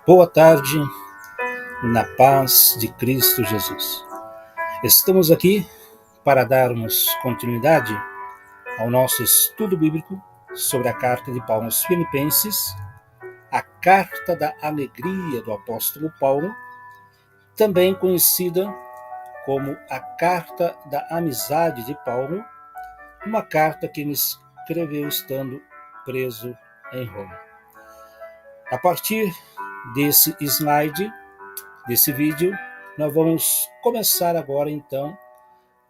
Boa tarde, na paz de Cristo Jesus. Estamos aqui para darmos continuidade ao nosso estudo bíblico sobre a carta de Paulo aos Filipenses, a carta da alegria do apóstolo Paulo, também conhecida como a carta da amizade de Paulo, uma carta que ele escreveu estando preso em Roma. A partir desse slide, desse vídeo, nós vamos começar agora então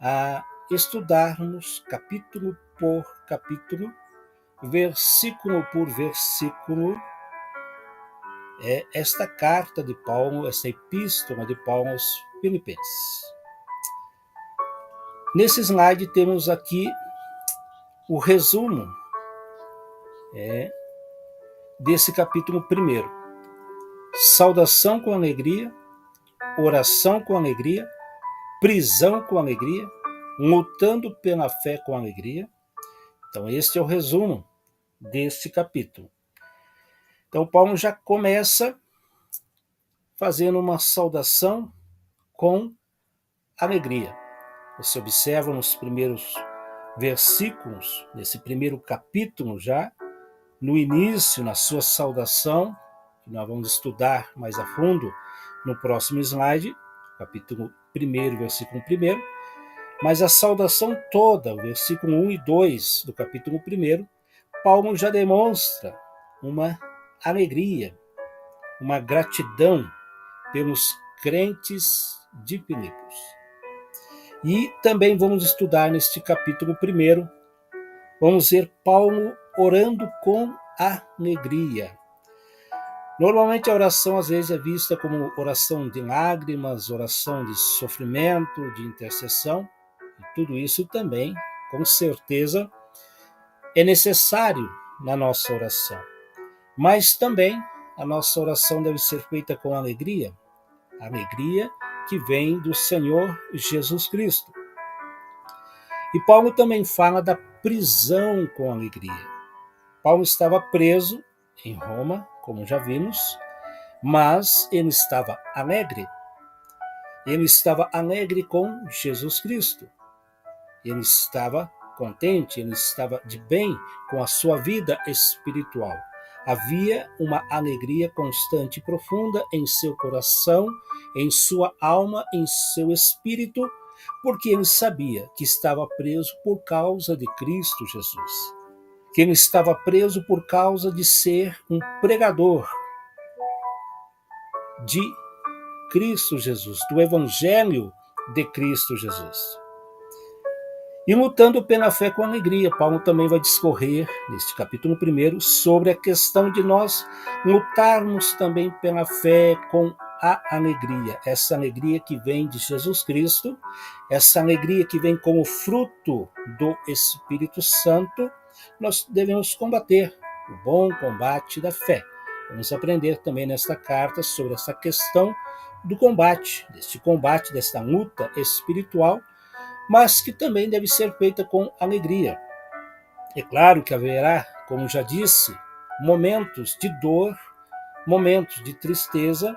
a estudarmos capítulo por capítulo, versículo por versículo, esta carta de Paulo, esta epístola de Paulo aos Filipenses. Nesse slide temos aqui o resumo desse capítulo 1. Saudação com alegria, oração com alegria, prisão com alegria, lutando pela fé com alegria. Então, este é o resumo deste capítulo. Então, Paulo já começa fazendo uma saudação com alegria. Você observa nos primeiros versículos, nesse primeiro capítulo já, no início, na sua saudação, que nós vamos estudar mais a fundo no próximo slide, capítulo 1, versículo 1, mas a saudação toda, o versículo 1 e 2 do capítulo 1, Paulo já demonstra uma alegria, uma gratidão pelos crentes de Filipos. E também vamos estudar neste capítulo 1, vamos ver Paulo orando com alegria. Normalmente a oração às vezes é vista como oração de lágrimas, oração de sofrimento, de intercessão, e tudo isso também, com certeza, é necessário na nossa oração. Mas também a nossa oração deve ser feita com alegria, alegria que vem do Senhor Jesus Cristo. E Paulo também fala da prisão com alegria. Paulo estava preso em Roma, como já vimos, mas ele estava alegre. Ele estava alegre com Jesus Cristo. Ele estava contente, ele estava de bem com a sua vida espiritual. Havia uma alegria constante e profunda em seu coração, em sua alma, em seu espírito, porque ele sabia que estava preso por causa de Cristo Jesus. Que ele estava preso por causa de ser um pregador de Cristo Jesus, do Evangelho de Cristo Jesus. E lutando pela fé com alegria, Paulo também vai discorrer, neste capítulo 1, sobre a questão de nós lutarmos também pela fé com a alegria. Essa alegria que vem de Jesus Cristo, essa alegria que vem como fruto do Espírito Santo, nós devemos combater o bom combate da fé. Vamos aprender também nesta carta sobre essa questão do combate, desta luta espiritual, mas que também deve ser feita com alegria. É claro que haverá, como já disse, momentos de dor, momentos de tristeza,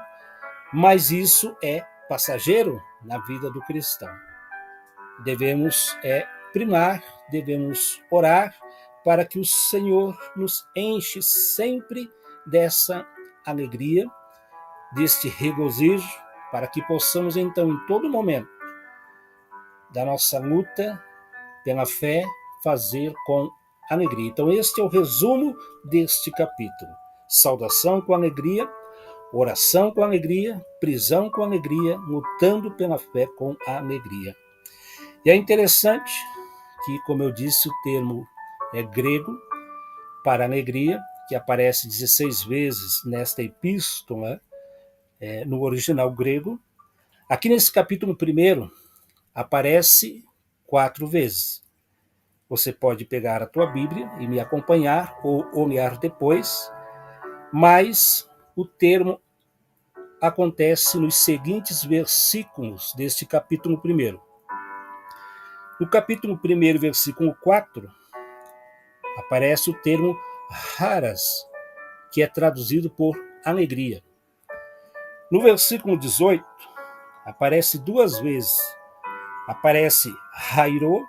mas isso é passageiro na vida do cristão. Devemos primar, devemos orar para que o Senhor nos enche sempre dessa alegria, deste regozijo, para que possamos então em todo momento da nossa luta pela fé fazer com alegria. Então este é o resumo deste capítulo. Saudação com alegria, oração com alegria, prisão com alegria, lutando pela fé com alegria. E é interessante que, como eu disse, o termo é grego para alegria, que aparece 16 vezes nesta epístola, no original grego. Aqui nesse capítulo 1, aparece 4 vezes. Você pode pegar a tua Bíblia e me acompanhar ou olhar depois, mas o termo acontece nos seguintes versículos deste capítulo 1. No capítulo 1, versículo 4, aparece o termo charis, que é traduzido por alegria. No versículo 18, aparece 2 vezes. Aparece Hairo,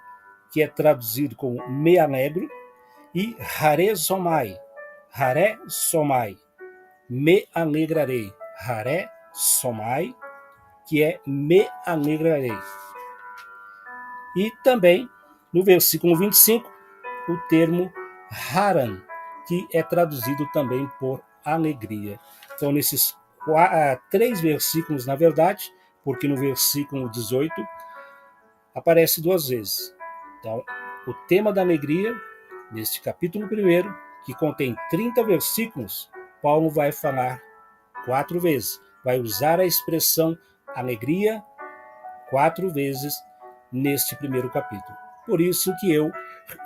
que é traduzido como me alegro, e Hare somai, me alegrarei. Hare somai, que é me alegrarei. E também, no versículo 25, o termo Haran, que é traduzido também por alegria. Então, nesses 3 versículos, na verdade, porque no versículo 18 aparece 2 vezes. Então, o tema da alegria, neste capítulo 1, que contém 30 versículos, Paulo vai falar 4 vezes. Vai usar a expressão alegria 4 vezes neste primeiro capítulo. Por isso que eu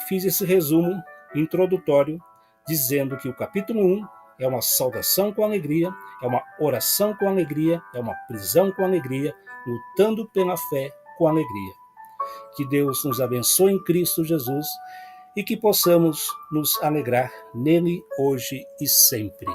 fiz esse resumo introdutório, dizendo que o capítulo 1 é uma saudação com alegria, é uma oração com alegria, é uma prisão com alegria, lutando pela fé com alegria. Que Deus nos abençoe em Cristo Jesus e que possamos nos alegrar nele hoje e sempre.